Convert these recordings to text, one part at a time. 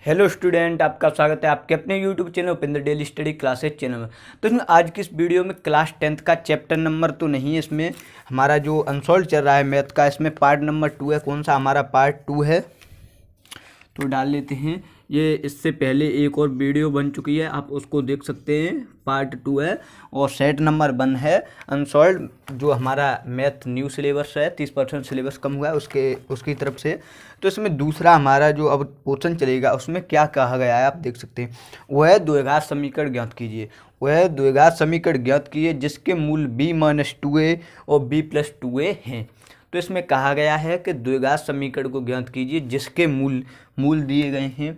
Hello student, आपका स्वागत है आपके अपने YouTube channel Upendra daily study classes channel में। तो इसमें आज की इस वीडियो में क्लास 10th का चैप्टर नंबर तो नहीं है, इसमें हमारा जो अनसॉल्व चल रहा है मैथ का, इसमें पार्ट नंबर 2 है। कौन सा हमारा पार्ट 2 है तो डाल लेते हैं। ये इससे पहले एक और वीडियो बन चुकी है, आप उसको देख सकते हैं, पार्ट 2 है। और सेट नंबर 1 है अनसॉल्व, जो हमारा मैथ न्यू सिलेबस है, 30% सिलेबस कम हुआ है उसकी तरफ से। तो इसमें दूसरा हमारा जो अब पोर्शन चलेगा उसमें क्या कहा गया है आप देख सकते हैं। वह द्विघात समीकरण ज्ञात कीजिए, वह द्विघात समीकरण ज्ञात कीजिए जिसके मूल b-2a और b+2a हैं। तो इसमें कहा गया है कि द्विघात समीकरण को ज्ञात कीजिए जिसके मूल दिए गए हैं।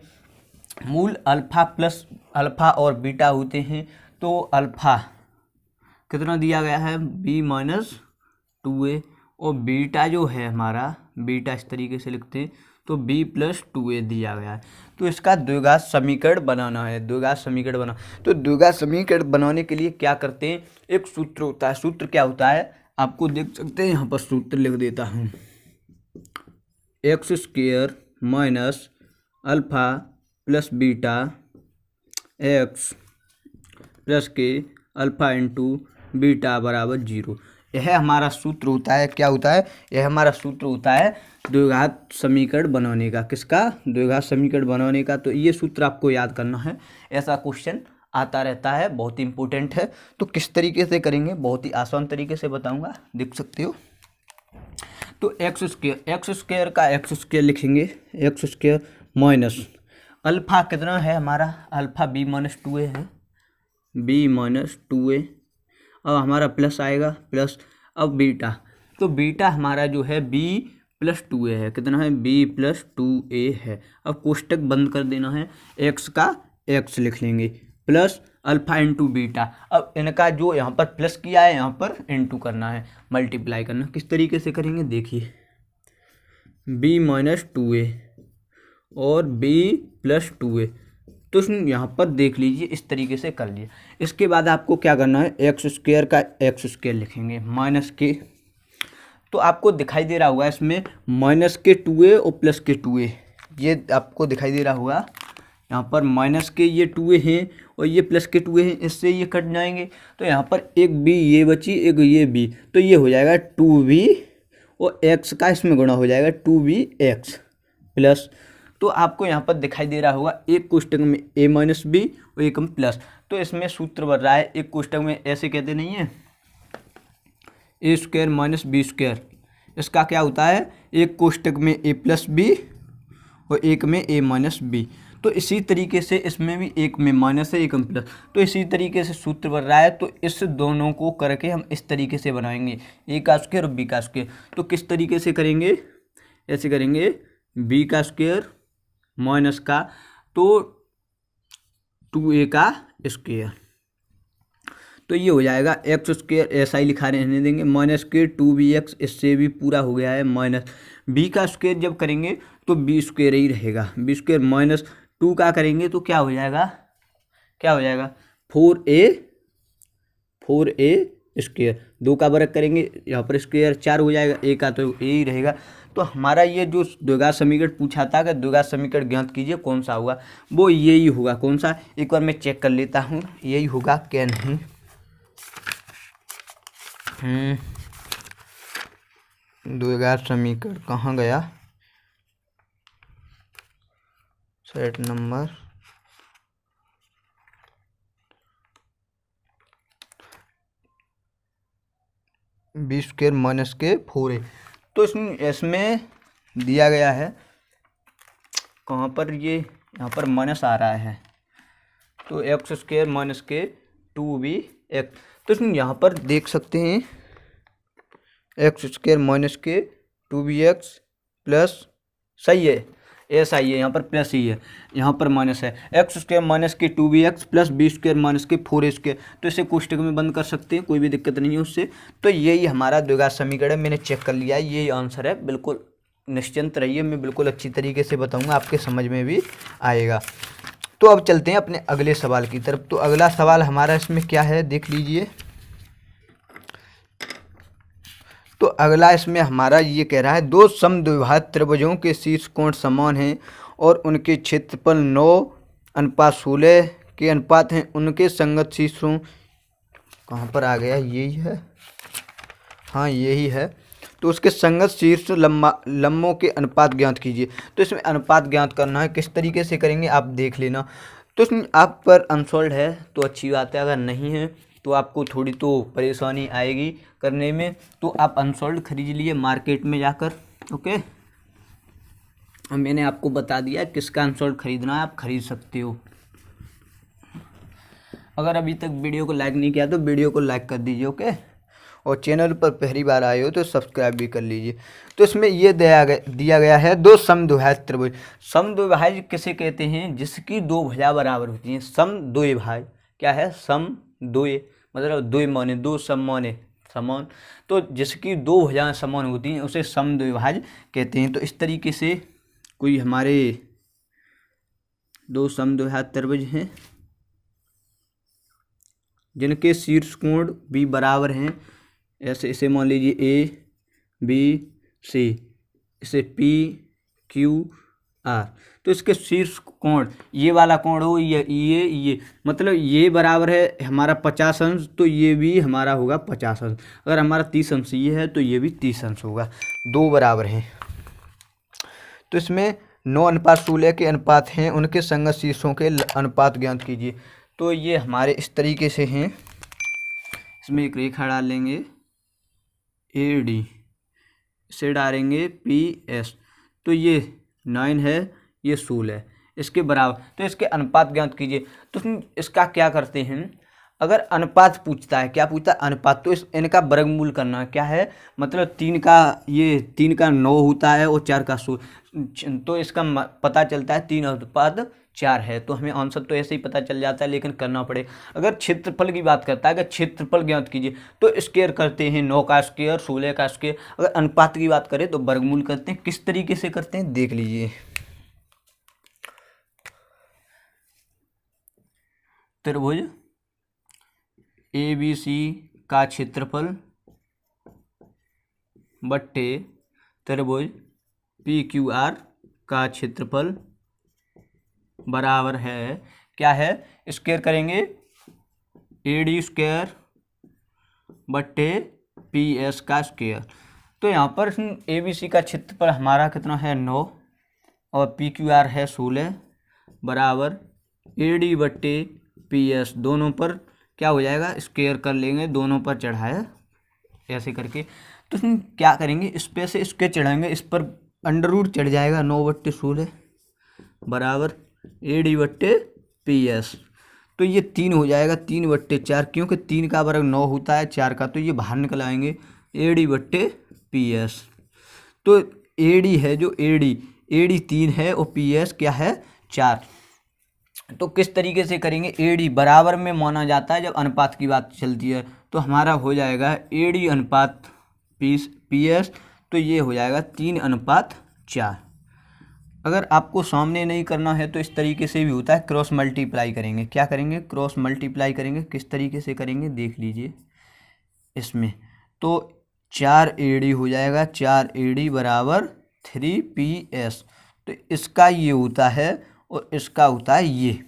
मूल अल्फा प्लस अल्फा और बीटा होते हैं। तो अल्फा कितना दिया गया है b-2a, और बीटा जो है हमारा, बीटा इस तरीके से लिखते हैं तो b+2a दिया गया है। तो इसका द्विघात समीकरण बनाना है, द्विघात समीकरण बना। तो द्विघात समीकरण बनाने के लिए क्या करते हैं, एक सूत्र होता है। सूत्र क्या होता है आपको देख सकते हैं, यहाँ पर सूत्र लिख देता हूँ। x² minus alpha plus beta x plus के अल्फ़ा इंटू बीटा बराबर 0। यह हमारा सूत्र होता है। क्या होता है? यह हमारा सूत्र होता है द्विघात समीकरण बनाने का। किसका? द्विघात समीकरण बनाने का। तो ये सूत्र आपको याद करना है, ऐसा क्वेश्चन आता रहता है, बहुत इंपॉर्टेंट है। तो किस तरीके से करेंगे, बहुत ही आसान तरीके से बताऊंगा, देख सकते हो। तो x² का x² लिखेंगे, x² माइनस अल्फ़ा कितना है हमारा, अल्फ़ा b-2a है, b-2a। अब हमारा प्लस आएगा, प्लस अब बीटा, तो बीटा हमारा जो है b+2a है। कितना है? b+2a है। अब कोष्टक बंद कर देना है, x का x लिख लेंगे, प्लस अल्फ़ा इंटू बीटा। अब इनका जो यहाँ पर प्लस किया है यहाँ पर इंटू करना है, मल्टीप्लाई करना। किस तरीके से करेंगे देखिए, b-2a और b+2a। तो यहाँ पर देख लीजिए, इस तरीके से कर लिया। इसके बाद आपको क्या करना है, x² का x² लिखेंगे माइनस के, तो आपको दिखाई दे रहा होगा इसमें -2a और +2a, ये आपको दिखाई दे रहा होगा। यहाँ पर माइनस के ये 2a हैं और ये +2a हैं, इससे ये कट जाएंगे। तो यहाँ पर एक b ये बची, एक ये b, तो ये हो जाएगा 2b और x का इसमें गुणा हो जाएगा 2bx प्लस। तो आपको यहाँ पर दिखाई दे रहा होगा एक कोष्टक में a-b और एक में प्लस। तो इसमें सूत्र बन रहा है, एक कोष्टक में ऐसे कहते नहीं है a² माइनस b², इसका क्या होता है, एक कोष्टक में a+b और एक में a-b। तो इसी तरीके से इसमें भी एक में माइनस है, एक में प्लस। तो इसी तरीके से सूत्र बन रहा है। तो इस दोनों को करके हम इस तरीके से बनाएंगे, a² और b²। तो किस तरीके से करेंगे, ऐसे करेंगे, b² माइनस का तो 2a², तो ये हो जाएगा x², ऐसा ही लिखा रहने देंगे, माइनस के 2bx, इससे भी पूरा हो गया है माइनस। b² जब करेंगे तो b² ही रहेगा, b² माइनस 2 का करेंगे तो क्या हो जाएगा, क्या हो जाएगा 4a²। 2 का वर्ग करेंगे, यहाँ पर स्क्वायर 4 हो जाएगा, a का तो a ही रहेगा। तो हमारा ये जो द्विघात समीकरण पूछा था कि द्विघात समीकरण ज्ञात कीजिए, कौन सा होगा, वो यही होगा। कौन सा, एक बार मैं चेक कर लेता हूँ, यही होगा क्या नहीं। द्विघात समीकरण कहाँ गया, सेट नंबर b² माइनस के 4a। तो इसमें दिया गया है कहाँ पर, ये यहाँ पर माइनस आ रहा है, तो x² माइनस के 2bx। तो इसमें यहाँ पर देख सकते हैं x² माइनस के 2bx प्लस, सही है, ऐसा ही है, यहाँ पर प्लस ही है, यहाँ पर माइनस है। x² माइनस के 2bx प्लस b² माइनस के 4a²। तो इसे कोष्टक में बंद कर सकते हैं, कोई भी दिक्कत नहीं है उससे। तो यही हमारा द्विघात समीकरण है, मैंने चेक कर लिया है, यही आंसर है। बिल्कुल निश्चिंत रहिए, मैं बिल्कुल अच्छी तरीके से बताऊँगा, आपके समझ में भी आएगा। तो अब चलते हैं अपने अगले सवाल की तरफ। तो अगला सवाल हमारा इसमें क्या है देख लीजिए। तो अगला इसमें हमारा ये कह रहा है, दो समद्विबाहुत त्रिभुजों के शीर्ष कोण समान हैं और उनके क्षेत्रफल 9:16 के अनुपात हैं। उनके संगत शीर्षों, कहाँ पर आ गया, यही है, हाँ यही है। तो उसके संगत शीर्ष लंबों के अनुपात ज्ञात कीजिए। तो इसमें अनुपात ज्ञात करना है, किस तरीके से करेंगे आप देख लेना। तो इसमें आप पर अनसॉल्व है तो अच्छी बात है, अगर नहीं है तो आपको थोड़ी तो परेशानी आएगी करने में। तो आप अनसॉल्व खरीद लिए मार्केट में जाकर। ओके, मैंने आपको बता दिया किसका अनसॉल्व खरीदना है, आप खरीद सकते हो। अगर अभी तक वीडियो को लाइक नहीं किया तो वीडियो को लाइक कर दीजिए। ओके, और चैनल पर पहली बार आए हो तो सब्सक्राइब भी कर लीजिए। तो इसमें ये दिया गया है दो समद्विभाज्य त्रिभुज। समद्विभाज्य किसे कहते हैं, जिसकी दो भुजा बराबर होती हैं। समद्विभाज्य क्या है, समद्वय मतलब द्वय माने दो, सम माने समान। तो जिसकी दो भुजाएं समान होती हैं उसे समद्विभाज्य कहते हैं। तो इस तरीके से कोई हमारे दो समद्विभाज्य त्रिभुज हैं जिनके शीर्ष कोण भी बराबर हैं, ऐसे इसे मान लीजिए ए बी सी, इसे पी क्यू आर। तो इसके शीर्ष कोण, ये वाला कोण हो, ये मतलब ये बराबर है हमारा 50 अंश, तो ये भी हमारा होगा 50 अंश। अगर हमारा 30 अंश ये है तो ये भी 30 अंश होगा, दो बराबर हैं। तो इसमें 9:16 के अनुपात हैं, उनके संगत शीर्षों के अनुपात ज्ञात कीजिए। तो ये हमारे इस तरीके से हैं। इसमें एक रेखा डाल लेंगे ए डी, इसे डालेंगे पी एस। तो ये 9 है, ये 16 है, इसके बराबर। तो इसके अनुपात ज्ञात कीजिए। तो इसका क्या करते हैं, अगर अनुपात पूछता है, क्या पूछता है अनुपात, तो इनका वर्गमूल करना है। क्या है मतलब 3 का 9 होता है और 4 का 16, तो इसका पता चलता है 3:4 है। तो हमें आंसर तो ऐसे ही पता चल जाता है, लेकिन करना पड़े। अगर क्षेत्रफल की बात करता है, अगर क्षेत्रफल ज्ञात कीजिए तो स्क्वायर करते हैं, 9 का स्क्वायर 16 का स्क्वायर। अगर अनुपात की बात करें तो वर्गमूल करते हैं। किस तरीके से करते हैं देख लीजिए। त्रिभुज ए बी सी का क्षेत्रफल बट्टे त्रिभुज पी क्यू आर का क्षेत्रफल बराबर है, क्या है, स्क्वायर करेंगे ए डी स्क्वायर बट्टे पी एस का स्क्वायर। तो यहाँ पर ए बी सी का क्षेत्रफल हमारा कितना है 9 और पी क्यू आर है 16 बराबर ए डी बट्टे पी एस, दोनों पर क्या हो जाएगा स्क्वायर कर लेंगे, दोनों पर चढ़ाया ऐसे करके। तो इसमें क्या करेंगे, इस पे से इसके चढ़ाएंगे, इस पर अंडर रूट चढ़ जाएगा 9/16 बराबर ए डी बट्टे पी एस। तो ये 3 हो जाएगा 3/4, क्योंकि 3 का वर्ग 9 होता है, 4 का, तो ये बाहर निकल आएंगे ए डी बट्टे पी एस। तो ए डी है जो ए डी 3 है और पी एस क्या है 4। तो किस तरीके से करेंगे, ए डी बराबर में माना जाता है जब अनुपात की बात चलती है। तो हमारा हो जाएगा ए डी अनुपात पी एस, तो ये हो जाएगा 3:4। अगर आपको सामने नहीं करना है तो इस तरीके से भी होता है, क्रॉस मल्टीप्लाई करेंगे। क्या करेंगे, क्रॉस मल्टीप्लाई करेंगे। किस तरीके से करेंगे देख लीजिए इसमें। तो 4 ए डी हो जाएगा, 4 ए डी बराबर 3 पी एस। तो इसका ये होता है और इसका होता है ये,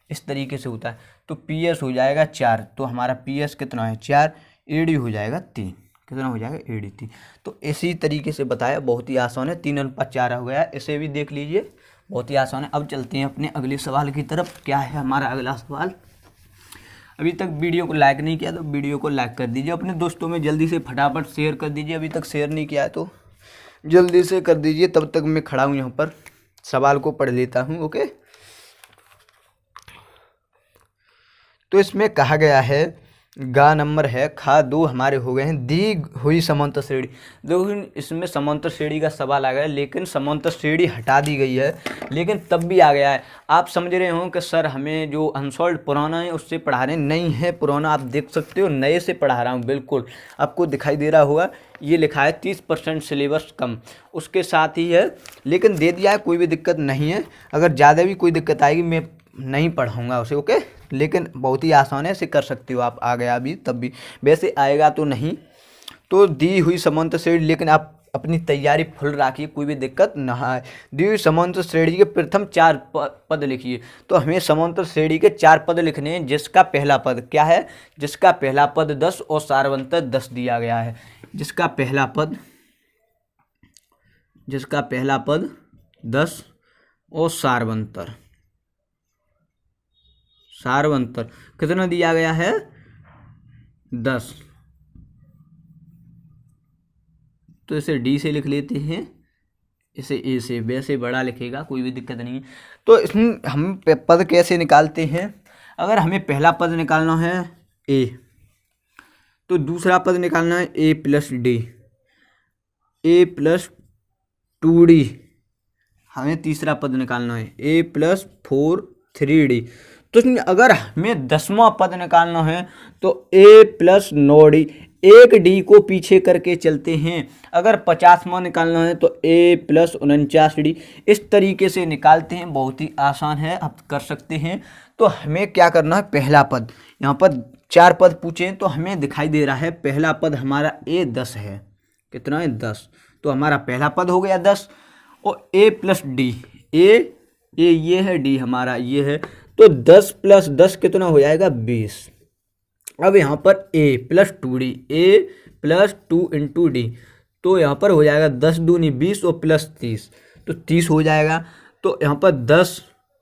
इस तरीके से होता है। तो पी एस हो जाएगा 4, तो हमारा पी एस कितना है 4, ए डी हो जाएगा 3, कितना हो जाएगा ए डी 3। तो इसी तरीके से बताया, बहुत ही आसान है, 3:4 हो गया। इसे भी देख लीजिए, बहुत ही आसान है। अब चलते हैं अपने अगले सवाल की तरफ। क्या है हमारा अगला सवाल। अभी तक वीडियो को लाइक नहीं किया तो वीडियो को लाइक कर दीजिए, अपने दोस्तों में जल्दी से फटाफट शेयर कर दीजिए। अभी तक शेयर नहीं किया है तो जल्दी से कर दीजिए। तब तक मैं खड़ा हूँ यहाँ पर, सवाल को पढ़ लेता हूँ। ओके, तो इसमें कहा गया है गा नंबर है खा 2 हमारे हो गए हैं। दी हुई समांतर श्रेणी, देखो इसमें समांतर श्रेणी का सवाल आ गया है, लेकिन समांतर श्रेणी हटा दी गई है, लेकिन तब भी आ गया है। आप समझ रहे हो कि सर हमें जो अनसॉल्व पुराना है उससे पढ़ा रहे, नहीं है पुराना, आप देख सकते हो, नए से पढ़ा रहा हूँ। बिल्कुल आपको दिखाई दे रहा होगा, ये लिखा है 30% सिलेबस कम, उसके साथ ही है, लेकिन दे दिया है, कोई भी दिक्कत नहीं है। अगर ज़्यादा भी कोई दिक्कत आएगी मैं नहीं पढ़ाऊँगा उसे। ओके, लेकिन बहुत ही आसान है, इसे कर सकते हो आप। आ गया अभी तब भी, वैसे आएगा तो नहीं। तो दी हुई समांतर श्रेणी, लेकिन आप अपनी तैयारी फुल रखिए, कोई भी दिक्कत ना आए। दी हुई समांतर श्रेणी के प्रथम 4 पद लिखिए। तो हमें समांतर श्रेणी के 4 पद लिखने हैं, जिसका पहला पद क्या है, जिसका पहला पद 10 और सारवंतर 10 दिया गया है। जिसका पहला पद 10 और सारवंतर कितना दिया गया है, 10। तो इसे डी से लिख लेते हैं, इसे ए से, वैसे बड़ा लिखेगा, कोई भी दिक्कत नहीं है। तो इसमें हम पद कैसे निकालते हैं, अगर हमें पहला पद निकालना है ए, तो दूसरा पद निकालना है ए प्लस डी, ए प्लस 2d। हमें तीसरा पद निकालना है ए प्लस 4 3d। तो अगर हमें 10वां पद निकालना है तो ए प्लस 9d, एक डी को पीछे करके चलते हैं। अगर 50वां निकालना है तो ए प्लस 49d। इस तरीके से निकालते हैं, बहुत ही आसान है, आप कर सकते हैं। तो हमें क्या करना है, पहला पद, यहाँ पर 4 पद पूछे तो हमें दिखाई दे रहा है पहला पद हमारा ए 10 है। कितना है, 10। तो हमारा पहला पद हो गया 10 और ए प्लस डी, ए ये है, डी हमारा ये है। तो 10 प्लस 10 कितना हो जाएगा, 20। अब यहाँ पर a plus 2d, a plus 2 into D, तो यहाँ पर हो जाएगा 10 दूनी 20 और प्लस 30, तो 30 हो जाएगा। तो यहाँ पर 10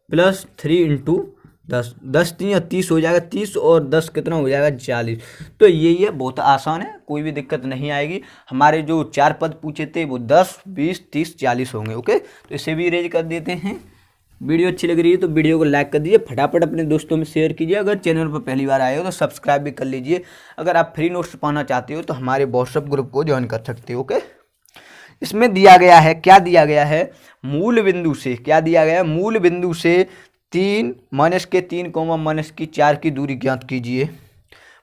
प्लस 3 इंटू 10, 10 3 30 हो जाएगा, 30 और 10 कितना हो जाएगा, 40। तो ये बहुत आसान है, कोई भी दिक्कत नहीं आएगी। हमारे जो 4 पद पूछे थे वो 10 20 30 40 होंगे। ओके, तो इसे भी इरेज कर देते हैं। वीडियो अच्छी लग रही है तो वीडियो को लाइक कर दीजिए, फटाफट अपने दोस्तों में शेयर कीजिए। अगर चैनल पर पहली बार आए हो तो सब्सक्राइब भी कर लीजिए। अगर आप फ्री नोट्स पाना चाहते हो तो हमारे व्हाट्सएप ग्रुप को ज्वाइन कर सकते हो। ओके, इसमें दिया गया है, क्या दिया गया है, मूल बिंदु से, क्या दिया गया है, मूल बिंदु से 3 माइनस के 3 कोमा माइनस की 4 की दूरी ज्ञात कीजिए।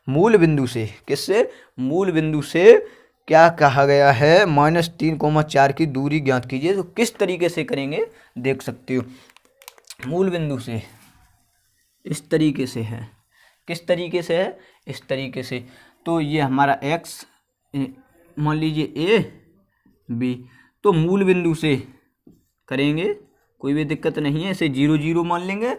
मूल बिंदु से, किससे, मूल बिंदु से क्या कहा गया है, -3,4 की दूरी ज्ञात कीजिए। तो किस तरीके से करेंगे देख सकते हो। मूल बिंदु से इस तरीके से है, किस तरीके से है, इस तरीके से। तो ये हमारा x मान लीजिए a b, तो मूल बिंदु से करेंगे, कोई भी दिक्कत नहीं है। इसे 0 0 मान लेंगे,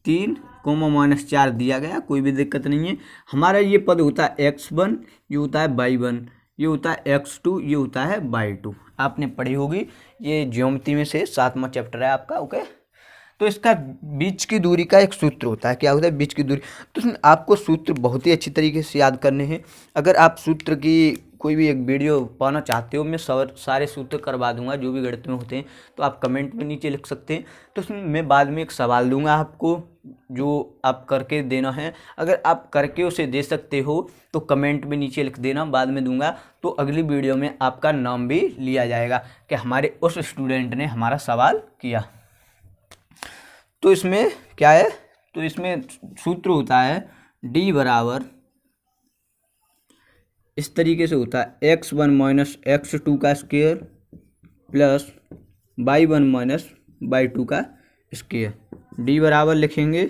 3 -4 दिया गया, कोई भी दिक्कत नहीं है। हमारा ये पद होता है x1, ये होता है y1, ये होता है x2, ये होता है y2। आपने पढ़ी होगी, ये ज्योमेट्री में से 7वां चैप्टर है आपका। ओके, तो इसका बीच की दूरी का एक सूत्र होता है, क्या होता है, बीच की दूरी। तो आपको सूत्र बहुत ही अच्छी तरीके से याद करने हैं। अगर आप सूत्र की कोई भी एक वीडियो पाना चाहते हो, मैं सारे सूत्र करवा दूंगा जो भी गणित में होते हैं, तो आप कमेंट में नीचे लिख सकते हैं। तो मैं बाद में एक सवाल दूंगा आपको, जो आप करके देना है। अगर आप करके उसे दे सकते हो तो कमेंट में नीचे लिख देना, बाद में दूंगा। तो अगली वीडियो में आपका नाम भी लिया जाएगा कि हमारे उस स्टूडेंट ने हमारा सवाल किया। तो इसमें क्या है, तो इसमें सूत्र होता है d बराबर, इस तरीके से होता है x1 माइनस x2 का square plus y1 minus y2 का स्क्वायर। d बराबर लिखेंगे,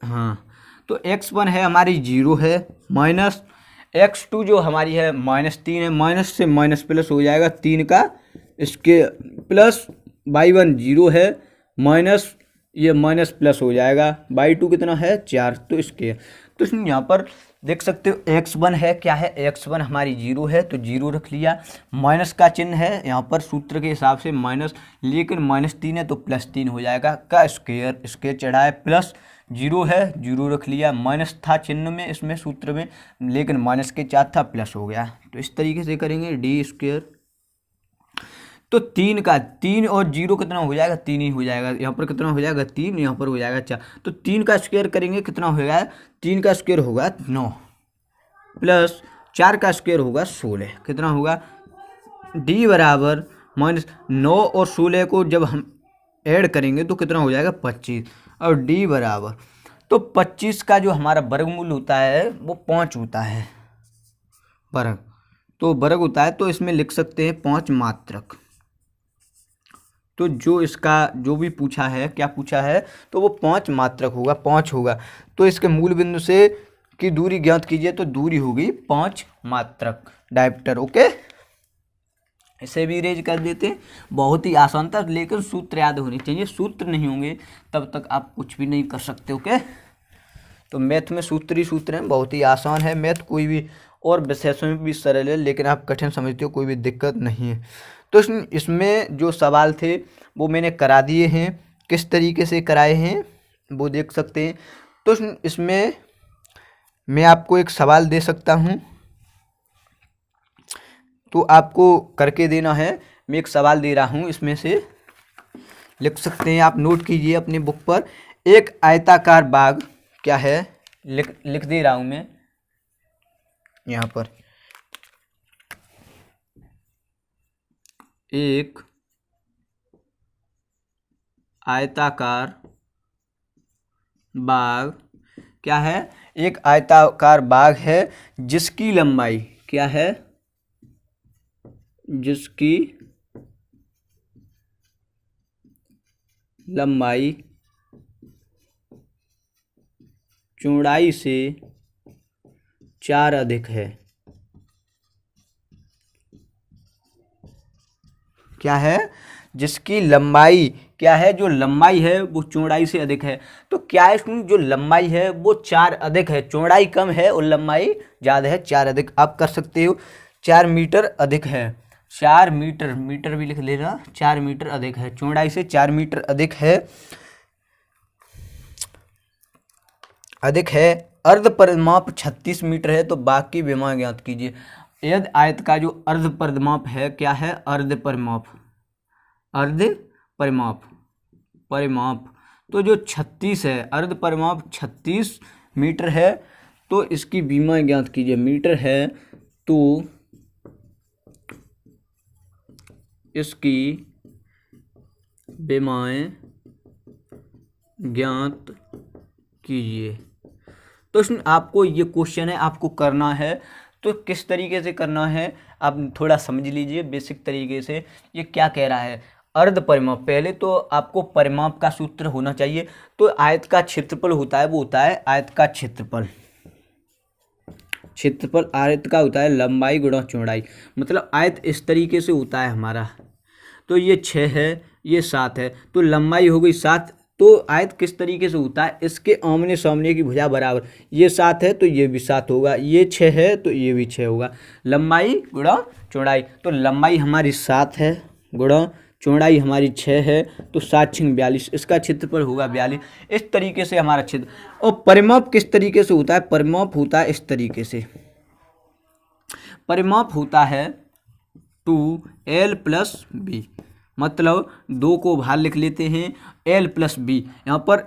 हाँ, तो x1 है हमारी 0 है, माइनस x2 जो हमारी है -3 है, माइनस से माइनस प्लस हो जाएगा 3 का स्क्वायर, प्लस y1 0 है, माइनस ये माइनस प्लस हो जाएगा, y2 कितना है 4, तो इसके। तो इसमें यहाँ पर देख सकते हो x1 है, क्या है, x1 हमारी 0 है, तो 0 रख लिया। माइनस का चिन्ह है यहाँ पर सूत्र के हिसाब से माइनस, लेकिन -3 है तो +3 हो जाएगा, का स्क्वायर, स्क्वायर चढ़ा है, प्लस 0 है, 0 रख लिया। माइनस था चिन्ह में इसमें सूत्र में, लेकिन माइनस के 4 था, प्लस हो गया। तो इस तरीके से करेंगे डी स्क्वायर। तो 3 और 0 कितना हो जाएगा, 3 ही हो जाएगा। यहाँ पर कितना हो जाएगा, 3, यहाँ पर हो जाएगा 4। तो 3 का स्क्वायर करेंगे, कितना होगा, 3 का स्क्वायर होगा 9, प्लस 4 का स्क्वायर होगा 16, कितना होगा, d बराबर -9 और 16 को जब हम ऐड करेंगे तो कितना हो जाएगा 25, और d बराबर, तो 25 का जो हमारा वर्गमूल होता है वो 5 होता है, वर्ग, तो वर्ग होता है। तो इसमें लिख सकते हैं 5 मात्रक। तो जो इसका जो भी पूछा है, क्या पूछा है, तो वो 5 मात्रक होगा, 5 होगा। तो इसके मूल बिंदु से की दूरी ज्ञात कीजिए, तो दूरी होगी 5 मात्रक डायमीटर। ओके, इसे भी इरेज कर देते हैं। बहुत ही आसान था, लेकिन सूत्र याद होने चाहिए। सूत्र नहीं होंगे तब तक आप कुछ भी नहीं कर सकते। ओके, तो मैथ में सूत्र ही सूत्र हैं, बहुत ही आसान है मैथ। कोई भी और विषयों में भी सरल है, लेकिन आप कठिन समझते हो कोई भी दिक्कत नहीं है। तो इसमें जो सवाल थे वो मैंने करा दिए हैं। किस तरीके से कराए हैं वो देख सकते हैं। तो इसमें मैं आपको एक सवाल दे सकता हूँ, तो आपको करके देना है। मैं एक सवाल दे रहा हूँ, इसमें से लिख सकते हैं, आप नोट कीजिए अपनी बुक पर। एक आयताकार बाग क्या है, लिख दे रहा हूँ मैं यहाँ पर। एक आयताकार बाग क्या है, एक आयताकार बाग है जिसकी लंबाई क्या है, जिसकी लंबाई चौड़ाई से 4 अधिक है। क्या है, जिसकी लंबाई क्या है, जो लंबाई है वो चौड़ाई से अधिक है। तो क्या है इसमें, जो लंबाई है वो 4 अधिक है, चौड़ाई कम है और लंबाई ज़्यादा है, 4 अधिक। आप कर सकते हो 4 मीटर अधिक है, 4 मीटर, मीटर भी लिख लेना, 4 मीटर अधिक है, चौड़ाई से 4 मीटर अधिक है, अधिक है। अर्ध परिमाप 36 मीटर है। तो बाकी विमा ज्ञात कीजिए। यदि आयत का जो अर्ध परिमाप है क्या है, अर्ध परिमाप, अर्ध परिमाप, परिमाप तो जो 36 है, अर्ध परिमाप 36 मीटर है, तो इसकी विमा ज्ञात कीजिए। मीटर है तो इसकी विमाएं ज्ञात कीजिए। तो इसमें आपको ये क्वेश्चन है, आपको करना है। तो किस तरीके से करना है आप थोड़ा समझ लीजिए बेसिक तरीके से। ये क्या कह रहा है, अर्ध परिमाप। पहले तो आपको परिमाप का सूत्र होना चाहिए। तो आयत का क्षेत्रफल होता है, वो होता है आयत का क्षेत्रफल। क्षेत्रफल आयत का होता है लंबाई गुणा चौड़ाई। मतलब आयत इस तरीके से होता है हमारा। तो ये 6 है, ये 7 है, तो लंबाई हो गई 7। तो आयत किस तरीके से होता है, इसके आमने सामने की भुजा बराबर। ये 7 है तो ये भी 7 होगा, ये 6 है तो ये भी 6 होगा। लंबाई गुणा चौड़ाई, तो लंबाई हमारी 7 है गुणा चौड़ाई हमारी 6 है, तो 7 × 42, इसका क्षेत्रफल होगा 42। इस तरीके से हमारा क्षेत्र। और परिमाप किस तरीके से होता है, परिमाप होता है इस तरीके से। परिमाप होता है 2l + b, मतलब 2 को बाहर लिख लेते हैं, l + b यहाँ पर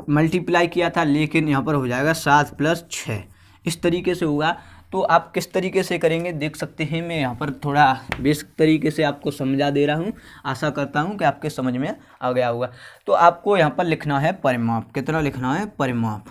मल्टीप्लाई किया था, लेकिन यहाँ पर हो जाएगा 7 + 6, इस तरीके से होगा। तो आप किस तरीके से करेंगे देख सकते हैं। मैं यहाँ पर थोड़ा बेसिक तरीके से आपको समझा दे रहा हूँ, आशा करता हूँ कि आपके समझ में आ गया होगा। तो आपको यहाँ पर लिखना है परिमाप। कितना लिखना है, परिमाप।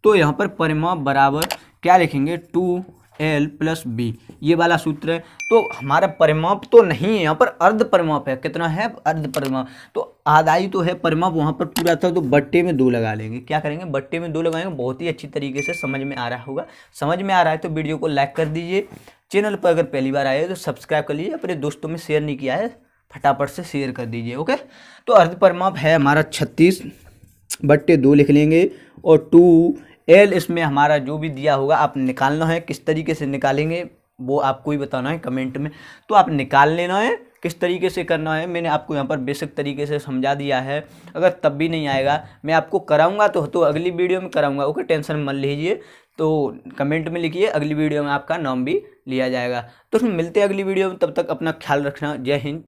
तो यहाँ पर परिमाप बराबर क्या लिखेंगे, 2l + b, ये वाला सूत्र है। तो हमारा परिमाप तो नहीं है, यहाँ पर अर्ध परिमाप है। कितना है, अर्ध परिमाप। तो आधा ही तो है परिमाप, वहाँ पर पूरा था, तो बट्टे में 2 लगा लेंगे। क्या करेंगे, बट्टे में 2 लगाएंगे। बहुत ही अच्छी तरीके से समझ में आ रहा होगा। समझ में आ रहा है तो वीडियो को लाइक कर दीजिए। चैनल पर अगर पहली बार आए तो सब्सक्राइब कर लीजिए। अपने दोस्तों में शेयर नहीं किया है, फटाफट से शेयर कर दीजिए। ओके, तो अर्ध परिमाप है हमारा 36 बट्टे 2 लिख लेंगे, और 2l इसमें हमारा जो भी दिया होगा आप निकालना है। किस तरीके से निकालेंगे वो आपको ही बताना है कमेंट में। तो आप निकाल लेना है, किस तरीके से करना है मैंने आपको यहाँ पर बेसिक तरीके से समझा दिया है। अगर तब भी नहीं आएगा, मैं आपको कराऊंगा तो अगली वीडियो में कराऊंगा। ओके, टेंशन मत लीजिए। तो कमेंट में लिखिए, अगली वीडियो में आपका नाम भी लिया जाएगा। तो मिलते हैं अगली वीडियो में, तब तक अपना ख्याल रखना। जय हिंद।